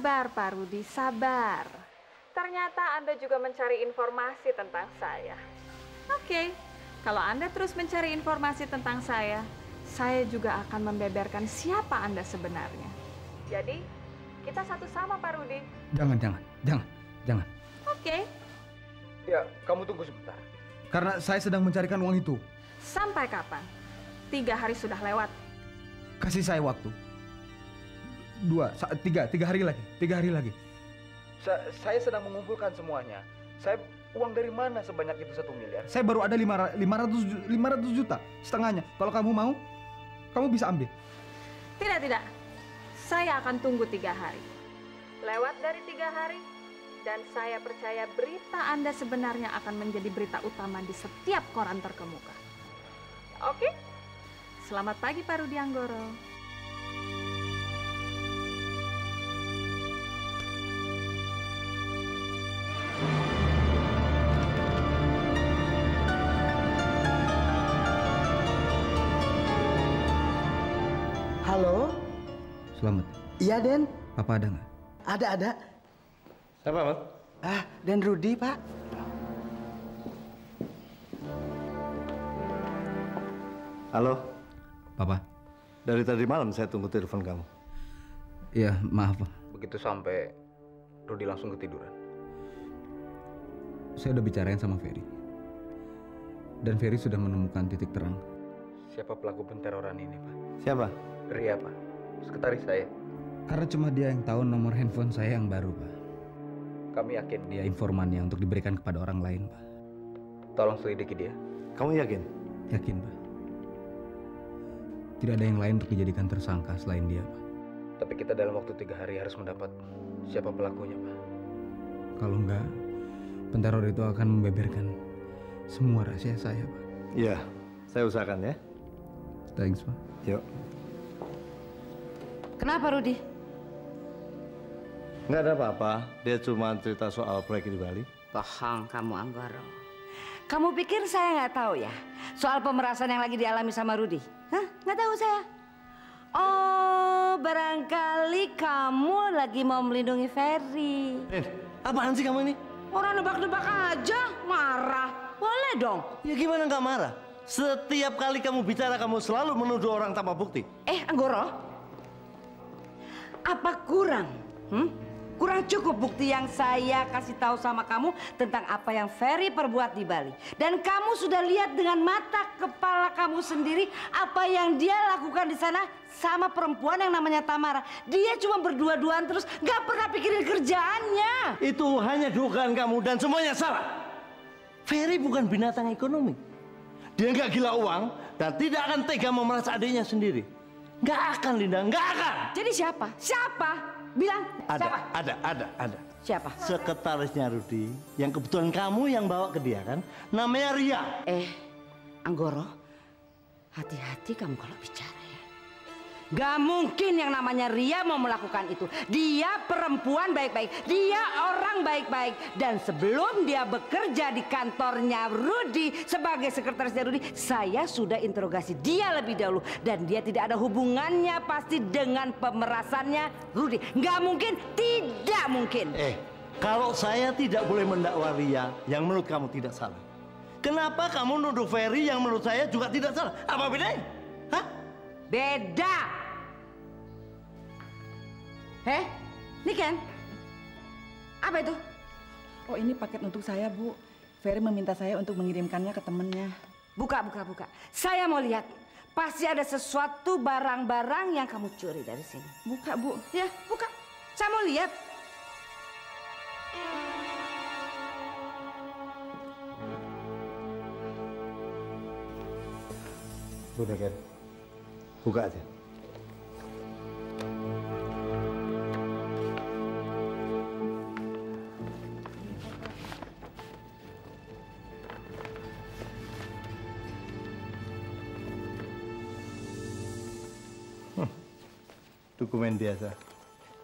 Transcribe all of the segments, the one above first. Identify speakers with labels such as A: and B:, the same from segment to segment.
A: Sabar, Pak Rudi, sabar. Ternyata Anda juga mencari informasi tentang saya. Oke, kalau Anda terus mencari informasi tentang saya juga akan membeberkan siapa Anda sebenarnya. Jadi, kita satu sama, Pak Rudi.
B: Jangan.
A: Oke.
B: Ya, kamu tunggu sebentar. Karena saya sedang mencarikan uang itu.
A: Sampai kapan? 3 hari sudah lewat.
B: Kasih saya waktu. 3 hari lagi. 3 hari lagi. Saya sedang mengumpulkan semuanya. Uang dari mana sebanyak itu 1 miliar? Saya baru ada 500 juta, setengahnya. Kalau kamu mau, kamu bisa ambil.
A: Tidak. Saya akan tunggu 3 hari. Lewat dari 3 hari, dan saya percaya berita Anda sebenarnya akan menjadi berita utama di setiap koran terkemuka. Oke? Selamat pagi, Pak Rudi Anggoro.
C: Halo?
B: Selamat.
C: Iya, Den.
B: Papa ada nggak?
C: Ada.
D: Siapa, Mas?
C: Den Rudi, Pak.
D: Halo?
B: Papa?
D: Dari tadi malam saya tunggu telepon kamu.
B: Iya, maaf, Pak. Begitu sampai, Rudi langsung ketiduran. Saya udah bicarain sama Ferry. Dan Ferry sudah menemukan titik terang. Siapa pelaku penteroran ini, Pak?
D: Siapa?
B: Ria, Pak. Sekretaris saya. Karena cuma dia yang tahu nomor handphone saya yang baru, Pak. Kami yakin dia informannya untuk diberikan kepada orang lain, Pak. Tolong selidiki dia.
D: Kamu yakin?
B: Yakin, Pak. Tidak ada yang lain untuk dijadikan tersangka selain dia, Pak. Tapi kita dalam waktu 3 hari harus mendapat siapa pelakunya, Pak. Kalau enggak, penteror itu akan membeberkan semua rahasia saya, Pak.
D: Iya, saya usahakan ya.
B: Thanks, Pak.
D: Yuk.
E: Kenapa, Rudi?
D: Nggak ada apa-apa. Dia cuma cerita soal proyek di Bali.
E: Bohong kamu, Anggoro. Kamu pikir saya nggak tahu ya soal pemerasan yang lagi dialami sama Rudi? Hah? Nggak tahu saya? Oh, barangkali kamu lagi mau melindungi Ferry.
D: Apaan sih kamu ini?
E: Orang nebak-nebak aja, marah. Boleh dong.
D: Ya gimana nggak marah? Setiap kali kamu bicara, kamu selalu menuduh orang tanpa bukti.
E: Anggoro. Apa kurang? Kurang cukup bukti yang saya kasih tahu sama kamu tentang apa yang Ferry perbuat di Bali. Dan kamu sudah lihat dengan mata kepala kamu sendiri apa yang dia lakukan di sana sama perempuan yang namanya Tamara. Dia cuma berdua-duaan terus, nggak pernah pikirin kerjaannya.
D: Itu hanya dugaan kamu dan semuanya salah. Ferry bukan binatang ekonomi. Dia nggak gila uang dan tidak akan tega memeras adiknya sendiri. Nggak akan, Linda, nggak akan.
E: Jadi siapa? Siapa? Bilang. Siapa?
D: Ada.
E: Siapa?
D: Sekretarisnya Rudi, yang kebetulan kamu yang bawa ke dia kan, namanya Ria.
E: Anggoro, hati-hati kamu kalau bicara ya. Gak mungkin yang namanya Ria mau melakukan itu. Dia perempuan baik-baik, dia orang baik-baik. Dan sebelum dia bekerja di kantornya Rudi sebagai sekretarisnya Rudi, saya sudah interogasi dia lebih dahulu. Dan dia tidak ada hubungannya pasti dengan pemerasannya Rudi. Gak mungkin, tidak mungkin.
D: Kalau saya tidak boleh mendakwa Ria yang menurut kamu tidak salah, kenapa kamu nuduh Ferry yang menurut saya juga tidak salah? Apa bedanya? Hah?
E: Beda. Ini Ken, apa itu?
F: Oh, ini paket untuk saya, Bu. Ferry meminta saya untuk mengirimkannya ke temennya.
E: Buka. Saya mau lihat. Pasti ada sesuatu barang-barang yang kamu curi dari sini.
F: Buka, Bu.
E: Ya, buka. Saya mau lihat.
D: Udah, Ken. Buka aja. Dokumen biasa.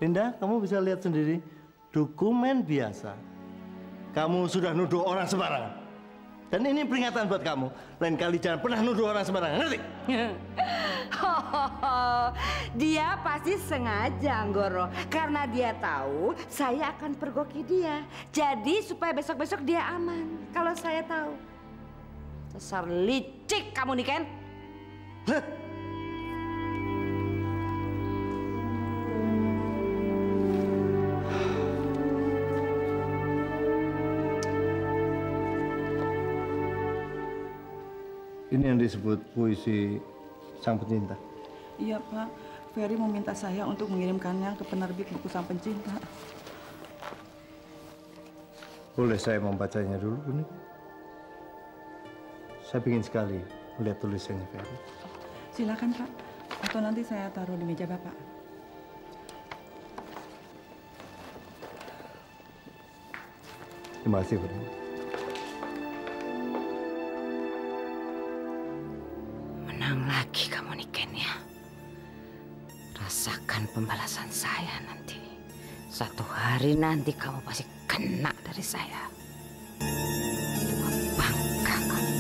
D: Linda, kamu bisa lihat sendiri. Dokumen biasa. Kamu sudah nuduh orang sembarangan. Dan ini peringatan buat kamu. Lain kali jangan pernah nuduh orang sembarangan, ngerti?
E: Dia pasti sengaja, Anggoro. Karena dia tahu saya akan pergoki dia. Jadi supaya besok-besok dia aman. Kalau saya tahu. Dasar licik kamu nih, Ken.
D: Ini yang disebut puisi sang pencinta.
F: Iya, Pak. Ferry meminta saya untuk mengirimkannya ke penerbit buku Sang Pencinta.
D: Boleh saya membacanya dulu, Buni? Saya ingin sekali melihat tulisannya Ferry.
F: Silakan, Pak. Atau nanti saya taruh di meja Bapak.
D: Terima kasih, Buni.
E: Menang lagi kamu nih, Ken, ya. Rasakan pembalasan saya nanti. Satu hari nanti kamu pasti kena dari saya. Tua bangka kamu.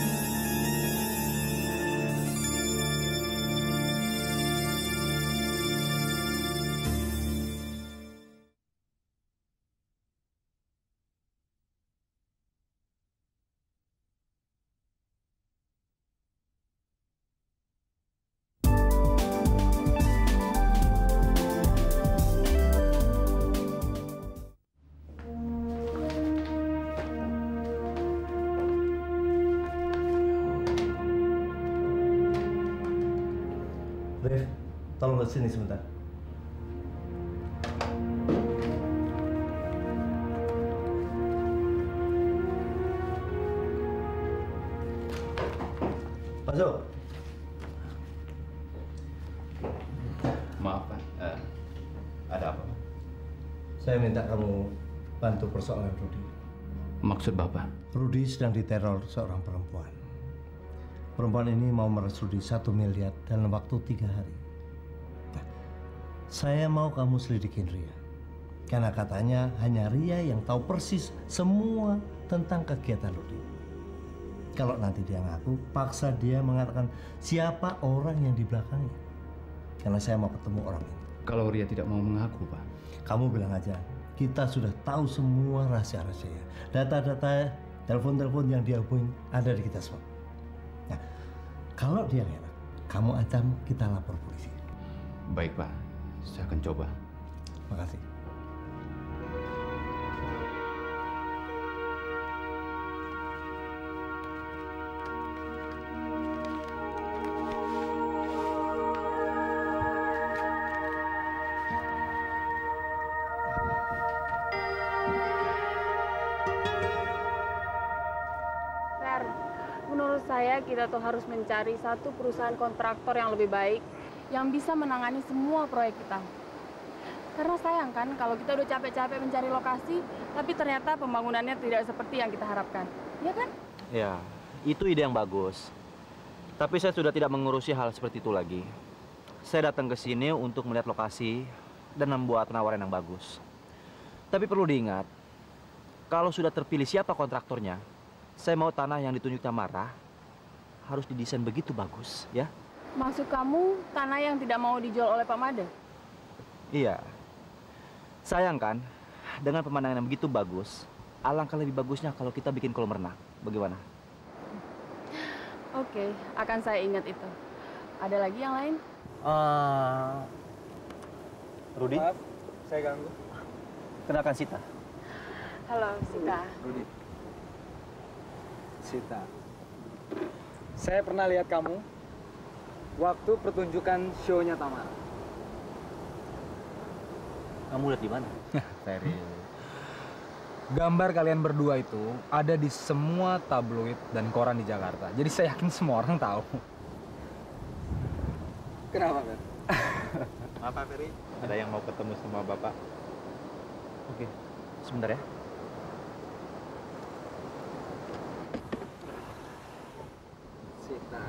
D: Rif, tolong ke sini sebentar. Masuk.
B: Maaf, Pak. Ada apa, Pak?
D: Saya minta kamu bantu persoalan Rudi.
B: Maksud Bapak?
D: Rudi sedang diteror seorang perempuan. Perempuan ini mau meres Rudi 1 miliar dalam waktu 3 hari. Nah, saya mau kamu selidikin Ria. Karena katanya hanya Ria yang tahu persis semua tentang kegiatan Rudi. Kalau nanti dia ngaku, paksa dia mengatakan siapa orang yang di belakangnya. Karena saya mau ketemu orang ini.
B: Kalau Ria tidak mau mengaku, Pak.
D: Kamu bilang aja, kita sudah tahu semua rahasia-rahasia. Data-data, telepon-telepon yang dia hubungin ada di kita semua. Nah, kalau dia ngelak, kamu ancam kita lapor polisi.
B: Baik, Pak. Saya akan coba.
D: Makasih.
A: Fer, menurut saya kita tuh harus mencari satu perusahaan kontraktor yang lebih baik yang bisa menangani semua proyek kita. Karena sayang kan kalau kita udah capek-capek mencari lokasi, tapi ternyata pembangunannya tidak seperti yang kita harapkan. Iya kan?
G: Ya, itu ide yang bagus. Tapi saya sudah tidak mengurusi hal seperti itu lagi. Saya datang ke sini untuk melihat lokasi dan membuat penawaran yang bagus. Tapi perlu diingat, kalau sudah terpilih siapa kontraktornya, saya mau tanah yang ditunjuk Tamara harus didesain begitu bagus, ya?
A: Maksud kamu tanah yang tidak mau dijual oleh Pak Made?
G: Iya. Sayang kan, dengan pemandangan yang begitu bagus, alangkah lebih bagusnya kalau kita bikin kolam renang. Bagaimana?
A: Oke, akan saya ingat itu. Ada lagi yang lain?
G: Rudi?
B: Maaf, saya ganggu.
G: Kenalkan Sita.
A: Halo, Sita.
B: Rudi. Sita. Saya pernah lihat kamu waktu pertunjukan show-nya Tamara.
G: Kamu lihat di mana?
B: Ferry. Gambar kalian berdua itu ada di semua tabloid dan koran di Jakarta. Jadi saya yakin semua orang tahu. Kenapa, Fer?
G: Maaf Pak Ferry, ada yang mau ketemu sama Bapak. Oke, sebentar ya.
B: Sita.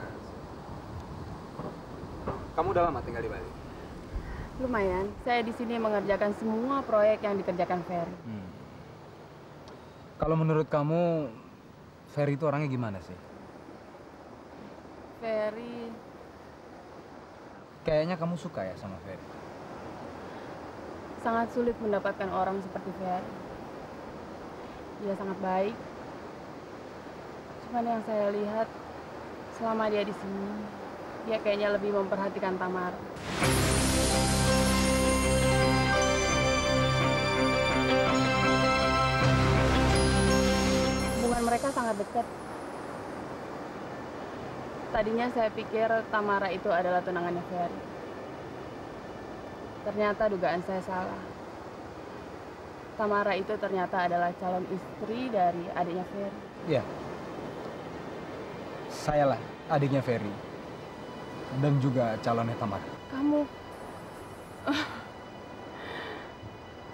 B: Kamu udah lama tinggal di Bali?
A: Lumayan, saya di sini mengerjakan semua proyek yang dikerjakan Ferry.
B: Kalau menurut kamu, Ferry itu orangnya gimana sih?
A: Ferry
B: Kayaknya kamu suka ya sama Ferry.
H: Sangat sulit mendapatkan orang seperti Ferry. Dia sangat baik. Cuman yang saya lihat selama dia di sini, dia kayaknya lebih memperhatikan Tamara. Hubungan mereka sangat dekat. Tadinya saya pikir Tamara itu adalah tunangannya Ferry. Ternyata dugaan saya salah. Tamara itu ternyata adalah calon istri dari adiknya Ferry.
B: Iya. Saya lah adiknya Ferry. Dan juga calonnya Tamara.
H: Kamu...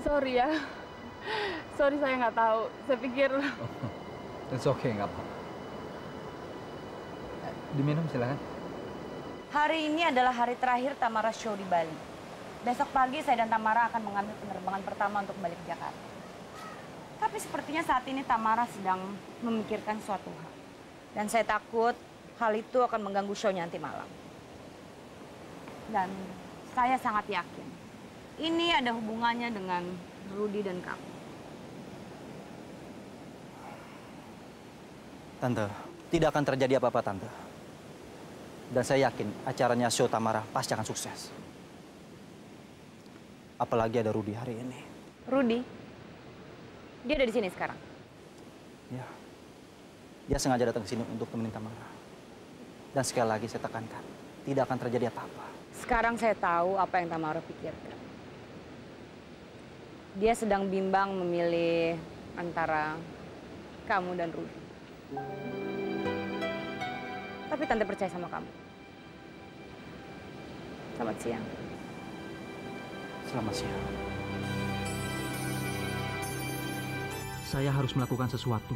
H: Sorry ya. Sorry saya nggak tahu. Saya pikir...
B: It's okay, nggak apa. Diminum silakan.
E: Hari ini adalah hari terakhir Tamara show di Bali. Besok pagi saya dan Tamara akan mengambil penerbangan pertama untuk balik ke Jakarta. Tapi sepertinya saat ini Tamara sedang memikirkan suatu hal. Dan saya takut hal itu akan mengganggu show-nya nanti malam. Dan saya sangat yakin ini ada hubungannya dengan Rudy dan kamu.
G: Tante, tidak akan terjadi apa-apa, Tante. Dan saya yakin acaranya show Tamara pasti akan sukses. Apalagi ada Rudy hari ini.
E: Rudy? Dia ada di sini sekarang?
G: Ya. Dia sengaja datang ke sini untuk temenin Tamara. Dan sekali lagi saya tekankan, tidak akan terjadi apa-apa.
E: Sekarang saya tahu apa yang Tamara pikirkan. Dia sedang bimbang memilih antara kamu dan Rudy. Tapi Tante percaya sama kamu. Selamat siang.
G: Selamat siang. Saya harus melakukan sesuatu.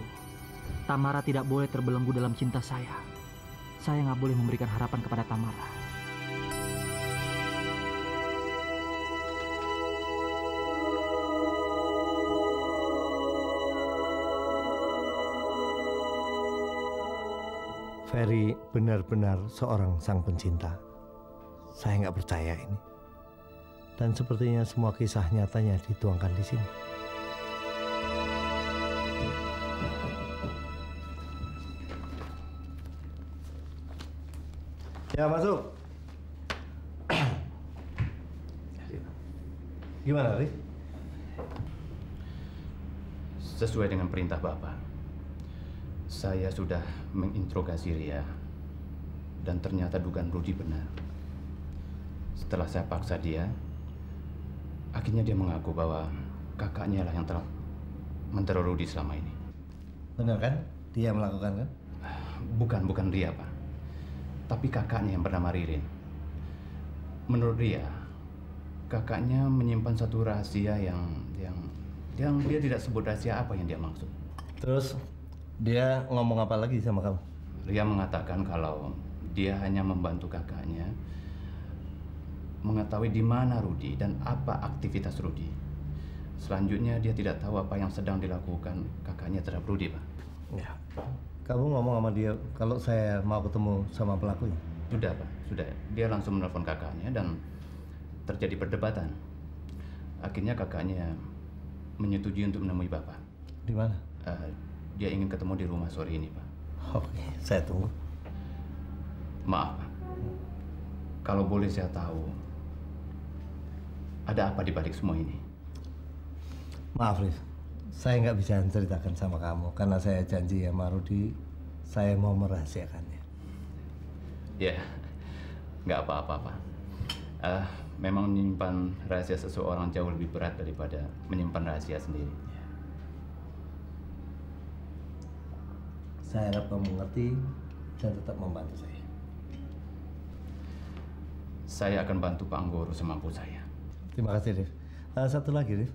G: Tamara tidak boleh terbelenggu dalam cinta saya. Saya nggak boleh memberikan harapan kepada Tamara.
D: Ferry benar-benar seorang sang pencinta. Saya nggak percaya ini. Dan sepertinya semua kisah nyatanya dituangkan di sini. Ya, masuk. Gimana, Rif?
I: Sesuai dengan perintah Bapak, saya sudah menginterogasi Ria dan ternyata dugaan Rudy benar. Setelah saya paksa dia, akhirnya dia mengaku bahwa kakaknya lah yang telah menteror Rudy selama ini.
D: Benar kan? Dia melakukan kan?
I: Bukan Ria, Pak. Tapi kakaknya yang bernama Ririn. Menurut Ria, kakaknya menyimpan satu rahasia yang dia tidak sebut rahasia apa yang dia maksud.
D: Terus dia ngomong apa lagi sama kamu?
I: Ria mengatakan kalau dia hanya membantu kakaknya mengetahui di mana Rudy dan apa aktivitas Rudy. Selanjutnya dia tidak tahu apa yang sedang dilakukan kakaknya terhadap Rudy, Pak.
D: Ya. Kamu ngomong sama dia kalau saya mau ketemu sama pelakunya?
I: Sudah, Pak. Sudah. Dia langsung menelpon kakaknya dan terjadi perdebatan. Akhirnya kakaknya menyetujui untuk menemui Bapak.
D: Di mana?
I: Dia ingin ketemu di rumah sore ini, Pak.
D: Oke, saya tunggu.
I: Maaf, Pak. Kalau boleh saya tahu, ada apa di balik semua ini?
D: Maaf, Rif. Saya nggak bisa ceritakan sama kamu karena saya janji sama Rudy, saya mau merahasiakannya.
I: Ya, nggak apa-apa, Pak. Memang menyimpan rahasia seseorang jauh lebih berat daripada menyimpan rahasia sendiri.
D: Saya harap kamu mengerti dan tetap membantu saya.
I: Saya akan bantu Pak Anggoro semampu saya.
D: Terima kasih, Rif. Satu lagi, Rif.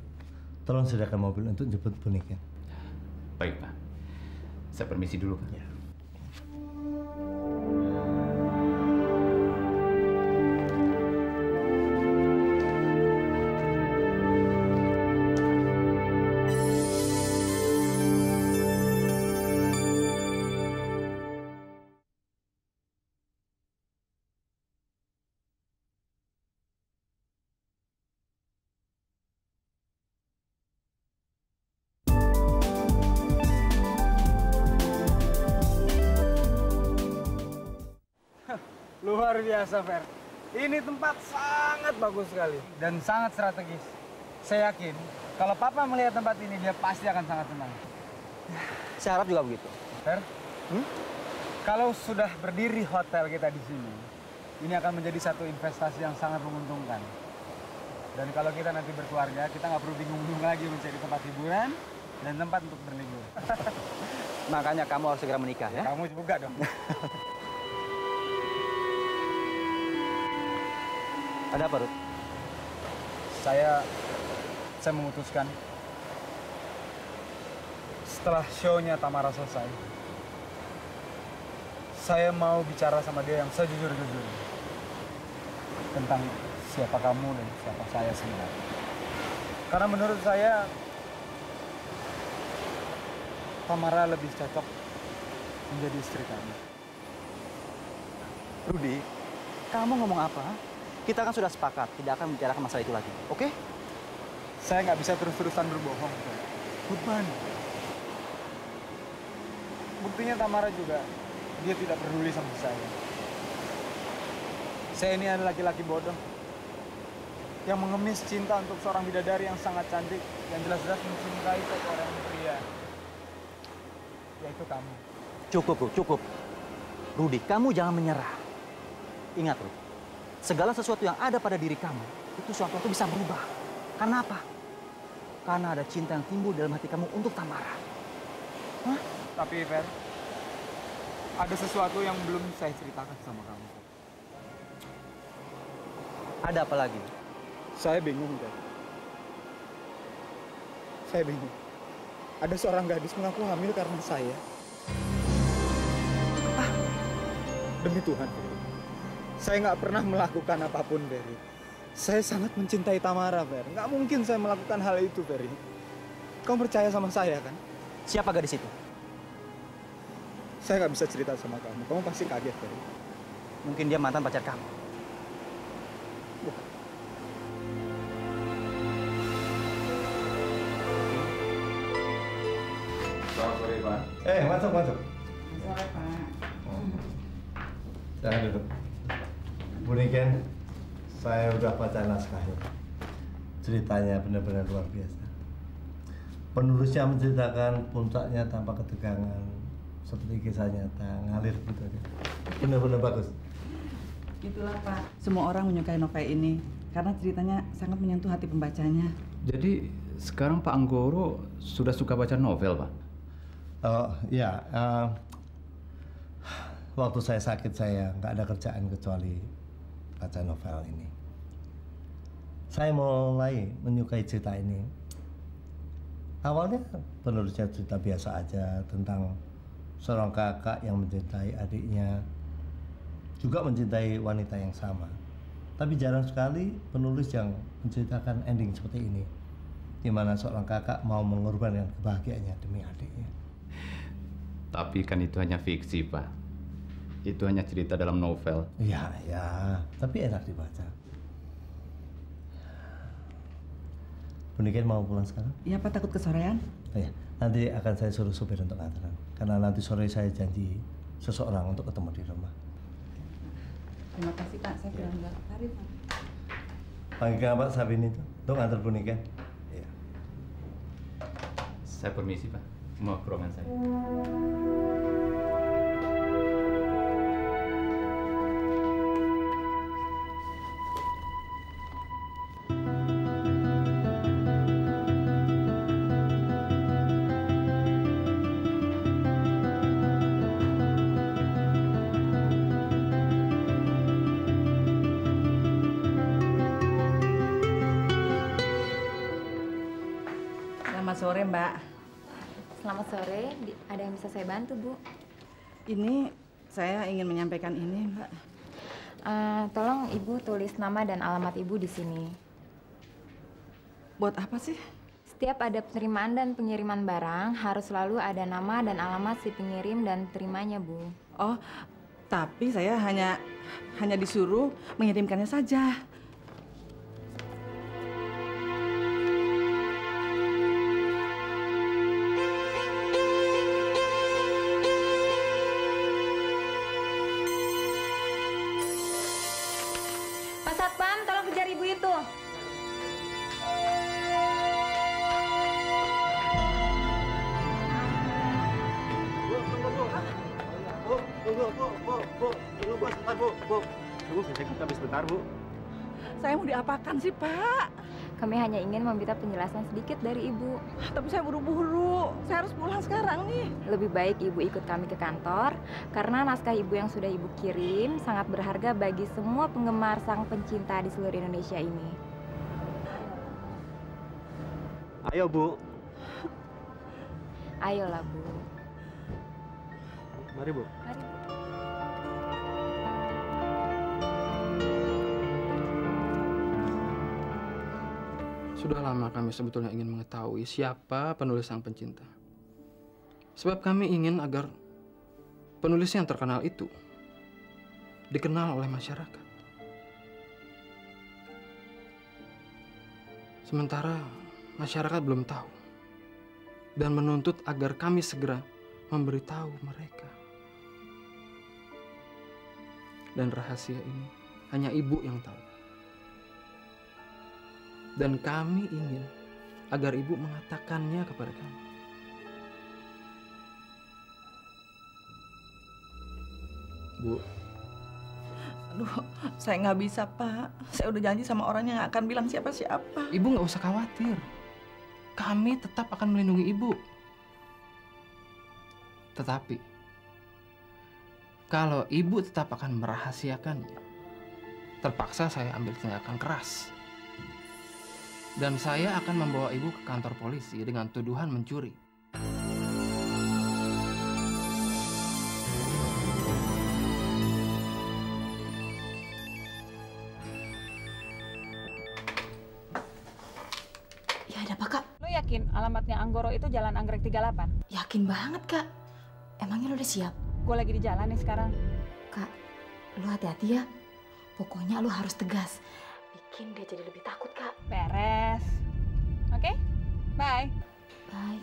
D: Tolong sediakan mobil untuk jemput Bunika.
I: Baik, Pak. Saya permisi dulu, Pak.
D: Ya.
B: Luar biasa, Fer. Ini tempat sangat bagus sekali dan sangat strategis. Saya yakin kalau Papa melihat tempat ini, dia pasti akan sangat senang.
G: Saya harap juga begitu.
B: Fer, kalau sudah berdiri hotel kita di sini, ini akan menjadi satu investasi yang sangat menguntungkan. Dan kalau kita nanti berkeluarga, kita nggak perlu bingung-bingung lagi mencari tempat hiburan dan tempat untuk berlibur.
G: Makanya kamu harus segera menikah ya.
B: Kamu juga dong.
G: Ada apa, Ruth?
B: Saya memutuskan setelah show-nya Tamara selesai, saya mau bicara sama dia yang sejujur-jujurnya tentang siapa kamu dan siapa saya sebenarnya. Karena menurut saya Tamara lebih cocok menjadi istri kamu.
G: Rudy, kamu ngomong apa? Kita kan sudah sepakat tidak akan membicarakan masalah itu lagi, oke?
B: Saya nggak bisa terus-terusan berbohong. Beban. Buktinya Tamara juga, dia tidak peduli sama saya. Saya ini adalah laki-laki bodoh yang mengemis cinta untuk seorang bidadari yang sangat cantik, yang jelas-jelas mencintai seorang pria, yaitu kamu.
G: Cukup, Ruth, cukup. Rudy, kamu jangan menyerah. Ingat, Ruth, segala sesuatu yang ada pada diri kamu, itu suatu waktu bisa berubah. Karena apa? Karena ada cinta yang timbul dalam hati kamu untuk Tamara. Hah?
B: Tapi, Fer, ada sesuatu yang belum saya ceritakan sama kamu.
G: Ada apa lagi?
B: Saya bingung, Fer. Saya bingung. Ada seorang gadis mengaku hamil karena saya.
G: Apa?
B: Demi Tuhan, Ferry. Saya nggak pernah melakukan apapun, Ferry. Saya sangat mencintai Tamara, Fer. Nggak mungkin saya melakukan hal itu, Ferry. Kamu percaya sama saya, kan?
G: Siapa gadis itu?
B: Saya nggak bisa cerita sama kamu. Kamu pasti kaget, Ferry.
G: Mungkin dia mantan pacar kamu.
I: Selamat sore, Pak.
B: Masuk.
F: Sore, Pak.
D: Jangan duduk. Bu Niken, saya udah baca naskahnya. Ceritanya benar-benar luar biasa. Penulisnya menceritakan puncaknya tanpa ketegangan, seperti kisah nyata, ngalir gitu aja. Benar-benar bagus.
F: Itulah, Pak. Semua orang menyukai novel ini karena ceritanya sangat menyentuh hati pembacanya.
I: Jadi sekarang Pak Anggoro sudah suka baca novel, Pak?
D: Oh ya, waktu saya sakit saya nggak ada kerjaan kecuali baca novel ini. Saya mulai menyukai cerita ini. Awalnya penulisnya cerita biasa aja tentang seorang kakak yang mencintai adiknya, juga mencintai wanita yang sama. Tapi jarang sekali penulis yang menceritakan ending seperti ini, di mana seorang kakak mau mengorbankan kebahagiaannya demi adiknya.
I: Tapi kan itu hanya fiksi, Pak. Itu hanya cerita dalam novel.
D: Ya, tapi enak dibaca. Buniken mau pulang sekarang?
F: Iya, Pak, takut kesorean.
D: Oh, ya, nanti akan saya suruh supir untuk antaran. Karena nanti sore saya janji seseorang untuk ketemu di rumah.
F: Terima kasih, Pak. Saya pulang dulu. Mari, Pak.
D: Panggilkan Pak Sabini itu untuk antar Buniken. Iya.
I: Saya permisi, Pak. Mau ke ruangan saya.
F: Selamat sore, Mbak.
J: Selamat sore, ada yang bisa saya bantu, Bu?
F: Ini saya ingin menyampaikan ini, Mbak.
J: Tolong Ibu tulis nama dan alamat Ibu di sini.
F: Buat apa sih?
J: Setiap ada penerimaan dan pengiriman barang, harus selalu ada nama dan alamat si pengirim dan terimanya, Bu.
F: Oh, tapi saya hanya disuruh mengirimkannya saja.
J: Pak Satpam, tolong kejar ibu itu.
F: Saya mau diapakan sih, Pak?
J: Kami hanya ingin meminta penjelasan sedikit dari ibu.
F: Tapi saya buru-buru. Saya harus pulang sekarang nih.
J: Lebih baik ibu ikut kami ke kantor, karena naskah ibu yang sudah ibu kirim sangat berharga bagi semua penggemar sang pencinta di seluruh Indonesia ini.
G: Ayo, Bu.
J: Ayolah, Bu.
G: Mari, Bu.
J: Mari, Bu.
K: Sudah lama kami sebetulnya ingin mengetahui siapa penulis Sang Pencinta. Sebab kami ingin agar penulis yang terkenal itu dikenal oleh masyarakat. Sementara masyarakat belum tahu dan menuntut agar kami segera memberitahu mereka. Dan rahasia ini hanya ibu yang tahu. Dan kami ingin agar ibu mengatakannya kepada kami. Bu.
F: Aduh, saya nggak bisa, Pak. Saya udah janji sama orang yang nggak akan bilang siapa-siapa.
K: Ibu nggak usah khawatir. Kami tetap akan melindungi ibu. Tetapi, kalau ibu tetap akan merahasiakannya, terpaksa saya ambil tindakan keras. Dan saya akan membawa ibu ke kantor polisi dengan tuduhan mencuri.
L: Ya ada apa, Kak?
A: Lo yakin alamatnya Anggoro itu Jalan Anggrek 38?
L: Yakin banget, Kak. Emangnya lo udah siap?
A: Gue lagi di jalan nih sekarang.
L: Kak, lo hati-hati ya. Pokoknya lo harus tegas. Bikin dia jadi lebih takut, Kak.
A: Beres. Oke? Bye.
L: Bye.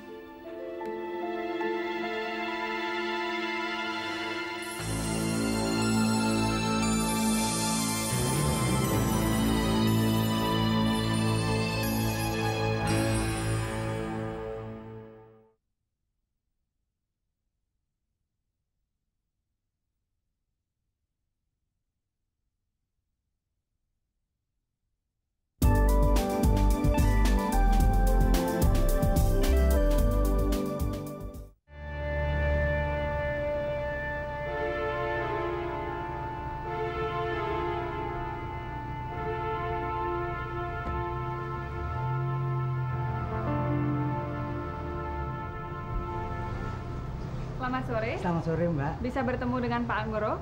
A: Selamat sore.
C: Selamat sore, Mbak.
A: Bisa bertemu dengan Pak Anggoro?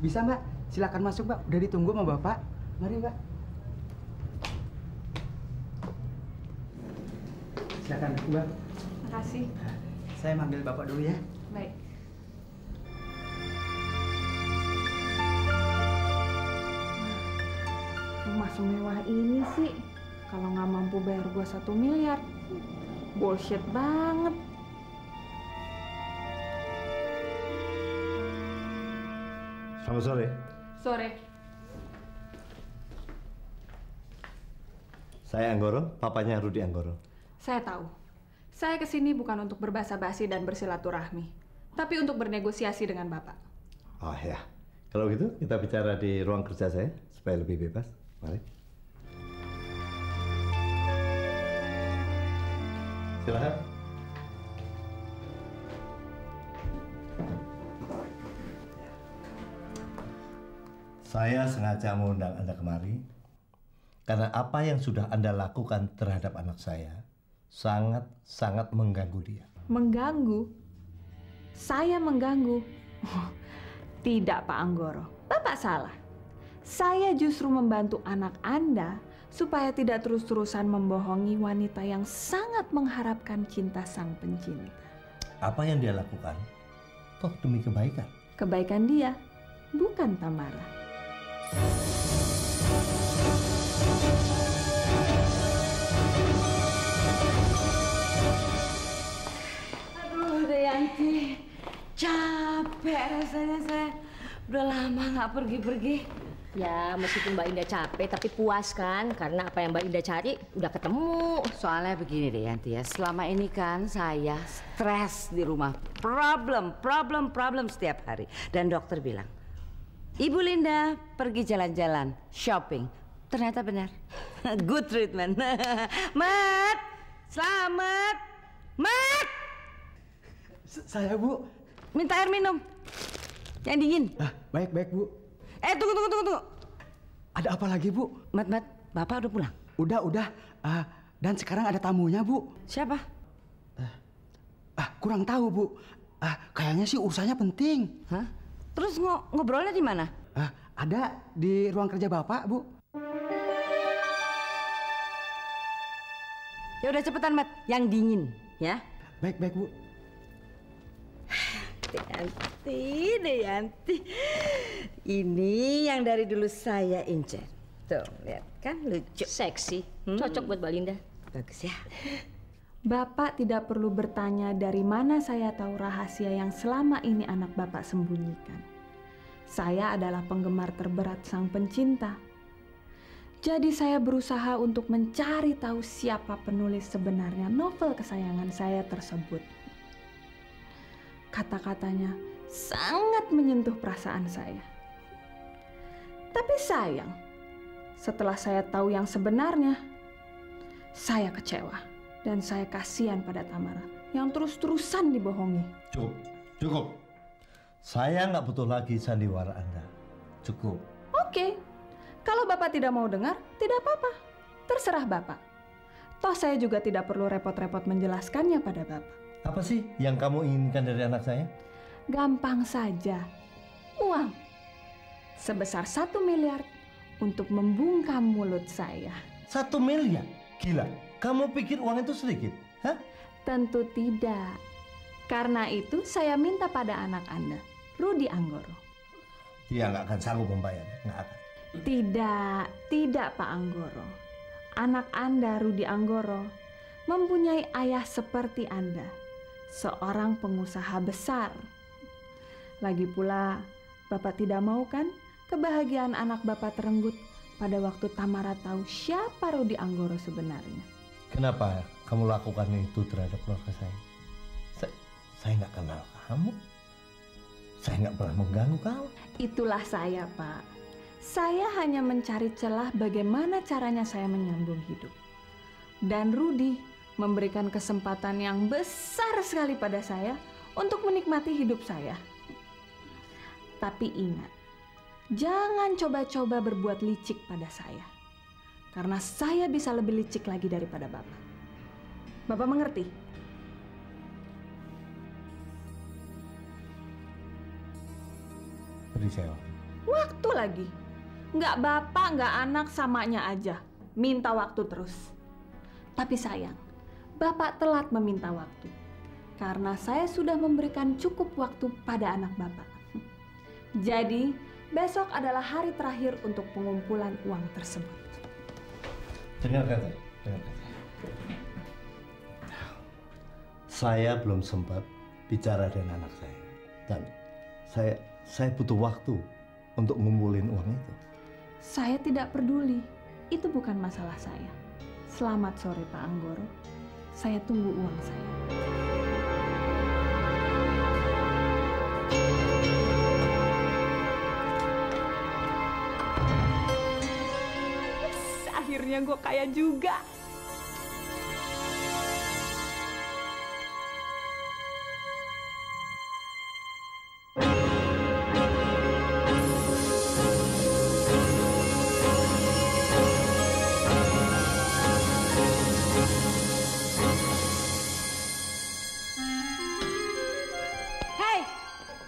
C: Bisa, Mbak. Silakan masuk, Mbak. Udah ditunggu sama Bapak. Mari, Mbak. Silakan, Mbak.
A: Makasih.
C: Saya manggil Bapak dulu ya.
A: Baik. Rumah semewah ini sih, kalau nggak mampu bayar gua 1 miliar, bullshit banget.
D: Selamat sore.
A: Sore.
D: Saya Anggoro, papanya Rudi Anggoro.
A: Saya tahu. Saya kesini bukan untuk berbasa-basi dan bersilaturahmi, tapi untuk bernegosiasi dengan Bapak.
D: Oh ya, kalau gitu kita bicara di ruang kerja saya supaya lebih bebas. Mari. Silakan. Saya sengaja mengundang Anda kemari karena apa yang sudah Anda lakukan terhadap anak saya sangat mengganggu dia.
A: Mengganggu? Saya mengganggu? Oh, tidak, Pak Anggoro. Bapak salah. Saya justru membantu anak Anda supaya tidak terus-terusan membohongi wanita yang sangat mengharapkan cinta sang pencinta.
D: Apa yang dia lakukan? Toh demi kebaikan.
A: Kebaikan dia, bukan Tamara.
E: Aduh, Dayanti, capek rasanya saya. Udah lama nggak pergi-pergi.
M: Ya, meskipun Mbak Indah capek, tapi puas kan? Karena apa yang Mbak Indah cari udah ketemu.
E: Soalnya begini deh Yanti ya, selama ini kan saya stres di rumah. Problem setiap hari. Dan dokter bilang, Ibu Linda pergi jalan-jalan, shopping. Ternyata benar. Good treatment. Mat, selamat. Mat!
C: Saya, Bu.
E: Minta air minum. Yang dingin.
C: Baik, Bu.
E: Tunggu.
C: Ada apa lagi, Bu?
E: Mat, Bapak udah pulang?
C: Udah. Dan sekarang ada tamunya, Bu.
E: Siapa?
C: Kurang tahu, Bu. Kayaknya sih urusannya penting.
E: Hah? Terus ngobrolnya di mana?
C: Ada di ruang kerja Bapak, Bu.
E: Ya udah cepetan, Mat. Yang dingin, ya.
C: Baik, Bu.
E: Yanti. Ini yang dari dulu saya incer. Tuh, lihat kan lucu.
M: Seksi. Cocok buat Mbak Linda.
E: Bagus ya.
A: Bapak tidak perlu bertanya dari mana saya tahu rahasia yang selama ini anak Bapak sembunyikan. Saya adalah penggemar terberat sang pencinta. Jadi saya berusaha untuk mencari tahu siapa penulis sebenarnya novel kesayangan saya tersebut. Kata-katanya sangat menyentuh perasaan saya. Tapi sayang, setelah saya tahu yang sebenarnya, saya kecewa dan saya kasihan pada Tamara yang terus-terusan dibohongi.
D: Cukup. Saya nggak butuh lagi sandiwara Anda. Cukup.
A: Oke, kalau Bapak tidak mau dengar, tidak apa-apa. Terserah Bapak. Toh saya juga tidak perlu repot-repot menjelaskannya pada Bapak.
D: Apa sih yang kamu inginkan dari anak saya?
A: Gampang saja. Uang. Sebesar 1 miliar untuk membungkam mulut saya.
D: 1 miliar? Gila. Kamu pikir uang itu sedikit? Hah?
A: Tentu tidak. Karena itu saya minta pada anak Anda, Rudi Anggoro.
D: Dia nggak akan sanggup membayar. Nggak akan.
A: Tidak Pak Anggoro. Anak Anda, Rudi Anggoro, mempunyai ayah seperti Anda. Seorang pengusaha besar. Lagi pula, Bapak tidak mau kan kebahagiaan anak Bapak terenggut pada waktu Tamara tahu siapa Rudi Anggoro sebenarnya.
D: Kenapa kamu lakukan itu terhadap keluarga saya? Saya nggak kenal kamu. Saya nggak pernah mengganggu kamu.
A: Itulah saya, Pak. Saya hanya mencari celah bagaimana caranya saya menyambung hidup. Dan Rudi memberikan kesempatan yang besar sekali pada saya untuk menikmati hidup saya. Tapi ingat, jangan coba-coba berbuat licik pada saya. Karena saya bisa lebih licik lagi daripada Bapak. Bapak mengerti?
D: Beri saya
A: waktu lagi. Nggak Bapak, nggak anak, samanya aja. Minta waktu terus. Tapi sayang, Bapak telat meminta waktu. Karena saya sudah memberikan cukup waktu pada anak Bapak. Jadi, besok adalah hari terakhir untuk pengumpulan uang tersebut.
D: Dengarkan saya. Saya belum sempat bicara dengan anak saya. Dan saya butuh waktu untuk ngumpulin uang itu.
A: Saya tidak peduli. Itu bukan masalah saya. Selamat sore Pak Anggoro. Saya tunggu uang saya. Akhirnya gue kaya juga.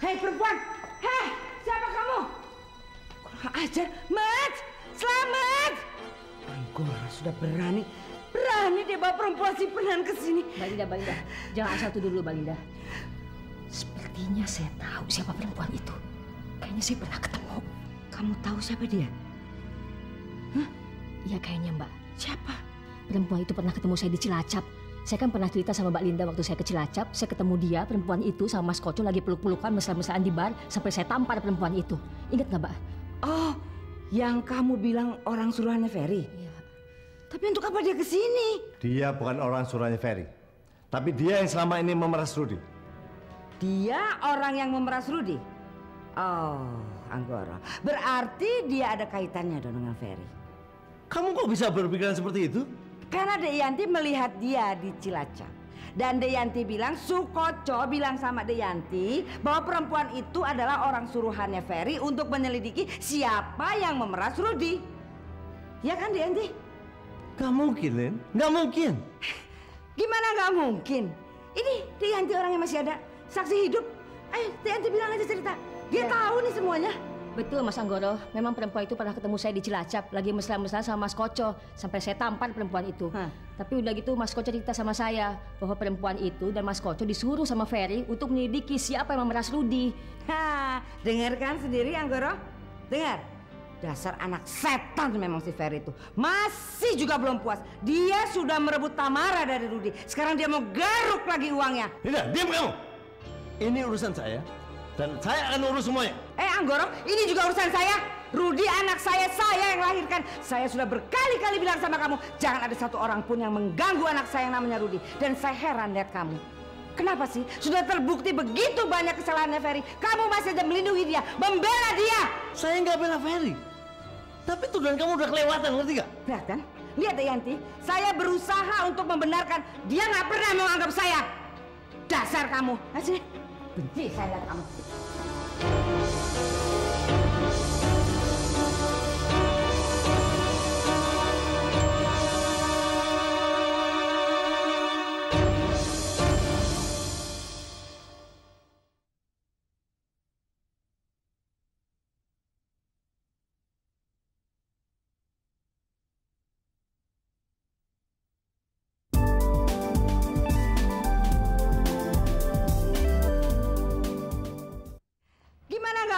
E: Hei perempuan, hei siapa kamu? Kurang ajar, Mat, selamat. Anggoro sudah berani dia bawa perempuan si Penan ke sini.
M: Mbak Linda, jangan asal tuduh dulu Mbak Linda. Sepertinya saya tahu siapa perempuan itu. Kayaknya saya pernah ketemu.
E: Kamu tahu siapa dia?
M: Hah? Iya kayaknya Mbak.
E: Siapa?
M: Perempuan itu pernah ketemu saya di Cilacap. Saya kan pernah cerita sama Mbak Linda waktu saya ke Cilacap. Saya ketemu dia, perempuan itu sama Mas Koco lagi peluk-pelukan, mesra-mesraan di bar. Sampai saya tampar perempuan itu. Ingat nggak Mbak?
E: Oh, Yang kamu bilang orang suruhannya Ferry? Iya. Tapi untuk apa dia ke sini?
D: Dia bukan orang suruhannya Ferry. Tapi dia yang selama ini memeras Rudi.
E: Dia orang yang memeras Rudi? Oh, Anggoro. Berarti dia ada kaitannya dong dengan Ferry.
D: Kamu kok bisa berpikiran seperti itu?
E: Karena Dek Yanti melihat dia di Cilacap. Dan Dek Yanti bilang, Sukoco bilang sama Dek Yanti bahwa perempuan itu adalah orang suruhannya Ferry untuk menyelidiki siapa yang memeras Rudi. Ya kan Dek Yanti?
D: Gak mungkin, Len. Gak mungkin.
E: Gimana gak mungkin? Ini Dek Yanti orangnya masih ada. Saksi hidup. Ayo Dek Yanti bilang aja cerita. Dia tahu nih semuanya.
M: Betul Mas Anggoro, memang perempuan itu pernah ketemu saya di Cilacap, lagi mesra-mesra sama Mas Koco, sampai saya tampar perempuan itu. Tapi udah gitu Mas Koco cerita sama saya bahwa perempuan itu dan Mas Koco disuruh sama Ferry untuk menyelidiki siapa yang memeras Rudi.
E: Dengarkan sendiri Anggoro? Dengar. Dasar anak setan memang si Ferry itu. Masih juga belum puas. Dia sudah merebut Tamara dari Rudi. Sekarang dia mau garuk lagi uangnya.
D: Tidak, diam kamu. Ini urusan saya. Dan saya akan urus semuanya.
E: Anggoro, ini juga urusan saya. Rudi anak saya yang lahirkan. Saya sudah berkali-kali bilang sama kamu, jangan ada satu orang pun yang mengganggu anak saya yang namanya Rudi. Dan saya heran lihat kamu. Kenapa sih? Sudah terbukti begitu banyak kesalahannya Ferry. Kamu masih aja melindungi dia, membela dia.
D: Saya nggak bela Ferry. Tapi tuduhan kamu udah kelewatan, ngerti gak?
E: Lihat kan? Lihat ya Yanti, saya berusaha untuk membenarkan. Dia nggak pernah menganggap saya. Dasar kamu. Sini. Benci saya lihat kamu.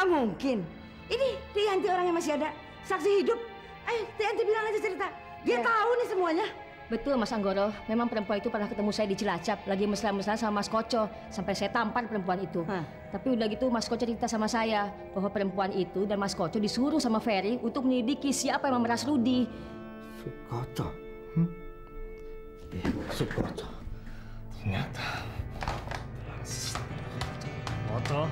E: Mungkin. Ini Dek Yanti orangnya masih ada. Saksi hidup. Ayo Dek Yanti bilang aja cerita. Dia tahu nih semuanya.
M: Betul Mas Anggoro, memang perempuan itu pernah ketemu saya di Cilacap, lagi mesra-mesra sama Mas Koco, sampai saya tampar perempuan itu. Tapi udah gitu Mas Koco cerita sama saya bahwa perempuan itu dan Mas Koco disuruh sama Ferry untuk menyelidiki siapa yang memeras Rudi.
D: Sukoco. Sukoco. Ternyata. Sukoco.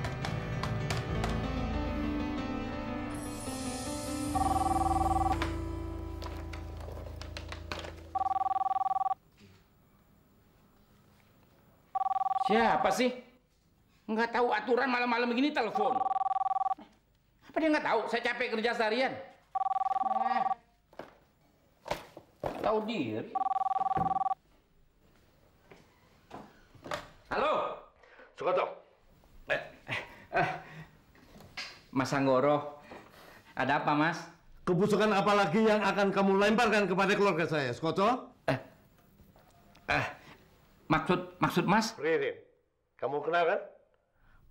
N: Siapa sih? Nggak tahu aturan malam-malam begini telepon. Apa dia nggak tahu? Saya capek kerja seharian. Tahu diri. Halo.
D: Sukoco.
N: Mas Anggoro. Ada apa, Mas?
D: Kebusukan apa lagi yang akan kamu lemparkan kepada keluarga saya, Sukoco?
N: Maksud Mas?
D: Ririn, kamu kenal kan?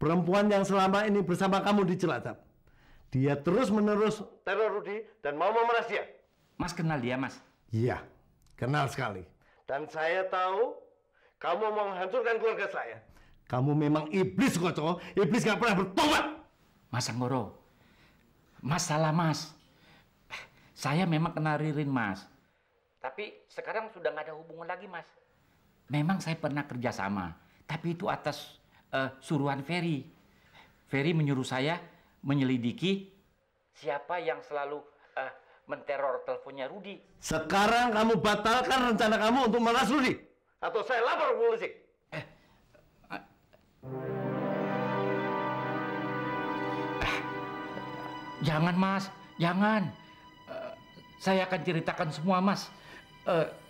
D: Perempuan yang selama ini bersama kamu di Cilacap. Dia terus-menerus teror Rudi dan mau memeras dia.
N: Mas kenal dia, Mas?
D: Iya, kenal sekali. Dan saya tahu kamu mau menghancurkan keluarga saya. Kamu memang iblis, Sukoco. Iblis gak pernah bertobat.
N: Mas Anggoro, Mas salah, Mas. Saya memang kenal Ririn, Mas. Tapi sekarang sudah nggak ada hubungan lagi, Mas. Memang saya pernah kerjasama, tapi itu atas suruhan Ferry. Ferry menyuruh saya menyelidiki siapa yang selalu menteror teleponnya Rudi.
D: Sekarang kamu batalkan rencana kamu untuk memeras Rudi, atau saya lapor polisi.
N: Jangan, Mas, jangan. Saya akan ceritakan semua, Mas,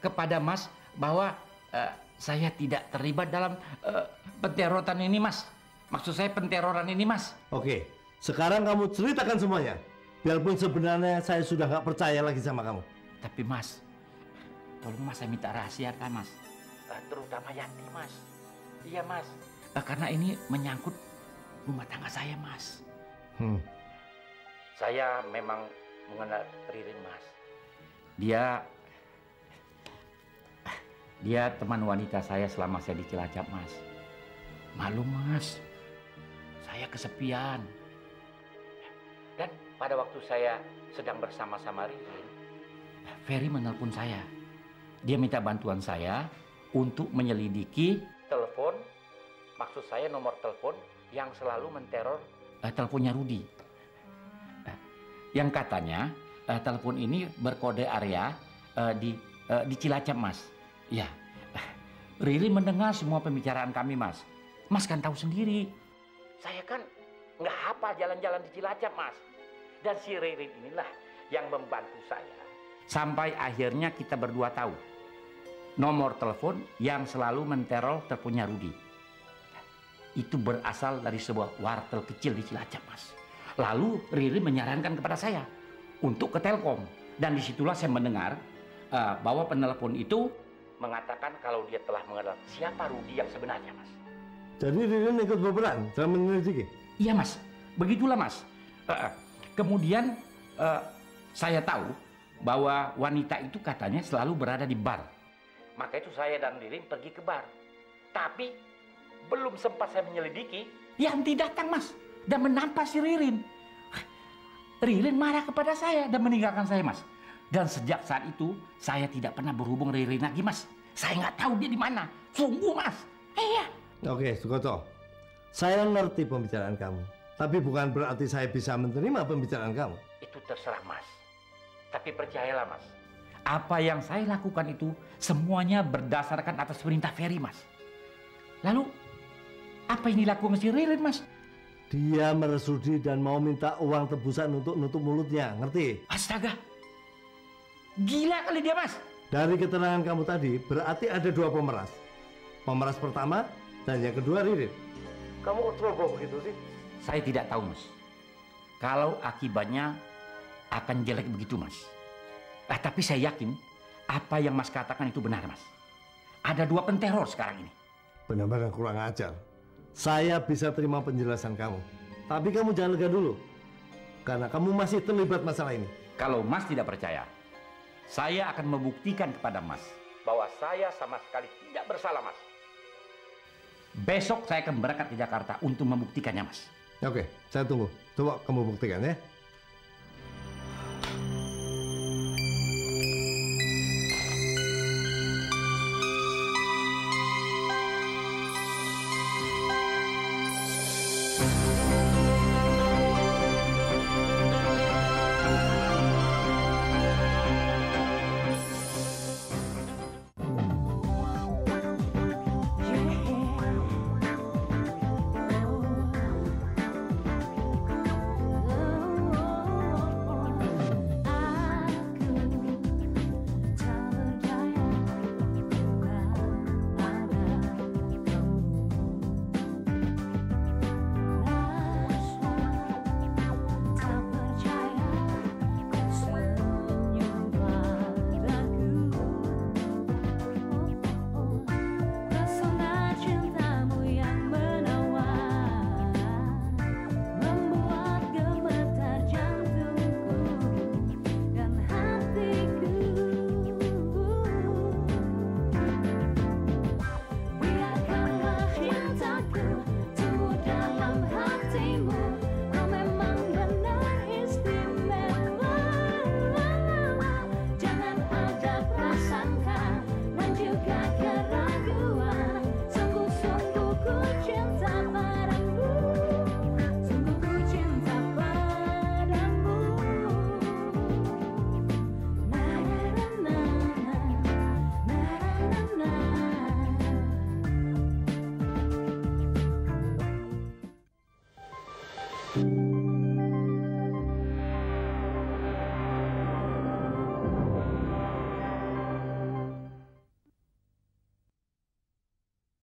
N: kepada Mas bahwa saya tidak terlibat dalam penteroran ini, Mas. Maksud saya penteroran ini, Mas.
D: Oke, sekarang kamu ceritakan semuanya. Biarpun sebenarnya saya sudah nggak percaya lagi sama kamu.
N: Tapi, Mas, tolong Mas, saya minta rahasiakan, Mas. Terutama Yanti, Mas. Iya, Mas. Karena ini menyangkut rumah tangga saya, Mas. Saya memang mengenal Ririn, Mas. Dia teman wanita saya selama saya di Cilacap, Mas. Malu, Mas. Saya kesepian. Dan pada waktu saya sedang bersama-sama Ririn, Ferry menelpon saya. Dia minta bantuan saya untuk menyelidiki telepon, maksud saya nomor telepon yang selalu menteror teleponnya Rudi. Yang katanya telepon ini berkode area di Cilacap, Mas. Ya, Ririn mendengar semua pembicaraan kami, Mas. Mas kan tahu sendiri, saya kan nggak hafal jalan-jalan di Cilacap, Mas. Dan si Ririn inilah yang membantu saya. Sampai akhirnya kita berdua tahu nomor telepon yang selalu menteror teleponnya Rudi. Itu berasal dari sebuah wartel kecil di Cilacap, Mas. Lalu Ririn menyarankan kepada saya untuk ke Telkom. Dan disitulah saya mendengar bahwa penelpon itu mengatakan kalau dia telah mengenal siapa Rudi yang sebenarnya, Mas.
D: Jadi Ririn ikut berperan dalam menyelidiki?
N: Iya, Mas. Begitulah, Mas. Kemudian saya tahu bahwa wanita itu katanya selalu berada di bar. Maka itu saya dan Ririn pergi ke bar. Tapi belum sempat saya menyelidiki, Yanti datang, Mas, dan menampak si Ririn. Ririn marah kepada saya dan meninggalkan saya, Mas. Dan sejak saat itu saya tidak pernah berhubung Ririn lagi, Mas. Saya nggak tahu dia di mana. Sungguh, Mas. Iya.
D: Oke, Sukoto. Saya ngerti pembicaraan kamu. Tapi bukan berarti saya bisa menerima pembicaraan kamu.
N: Itu terserah, Mas. Tapi percayalah, Mas. Apa yang saya lakukan itu semuanya berdasarkan atas perintah Ferry, Mas. Lalu, apa yang dilakukan si Ririn, Mas?
D: Dia meresudi dan mau minta uang tebusan untuk nutup mulutnya, ngerti?
N: Astaga. Gila kali dia, Mas.
D: Dari keterangan kamu tadi, berarti ada dua pemeras. Pemeras pertama dan yang kedua Ririn. Kamu ceroboh begitu sih?
N: Saya tidak tahu, Mas. Kalau akibatnya akan jelek begitu, Mas. Tapi saya yakin apa yang Mas katakan itu benar, Mas. Ada dua penteror sekarang ini.
D: Benar-benar kurang ajar. Saya bisa terima penjelasan kamu. Tapi kamu jangan lega dulu. Karena kamu masih terlibat masalah ini.
N: Kalau Mas tidak percaya, saya akan membuktikan kepada Mas bahwa saya sama sekali tidak bersalah, Mas. Besok saya akan berangkat ke Jakarta untuk membuktikannya, Mas.
D: Oke, saya tunggu. Coba kamu buktikan ya.
O: Thank you.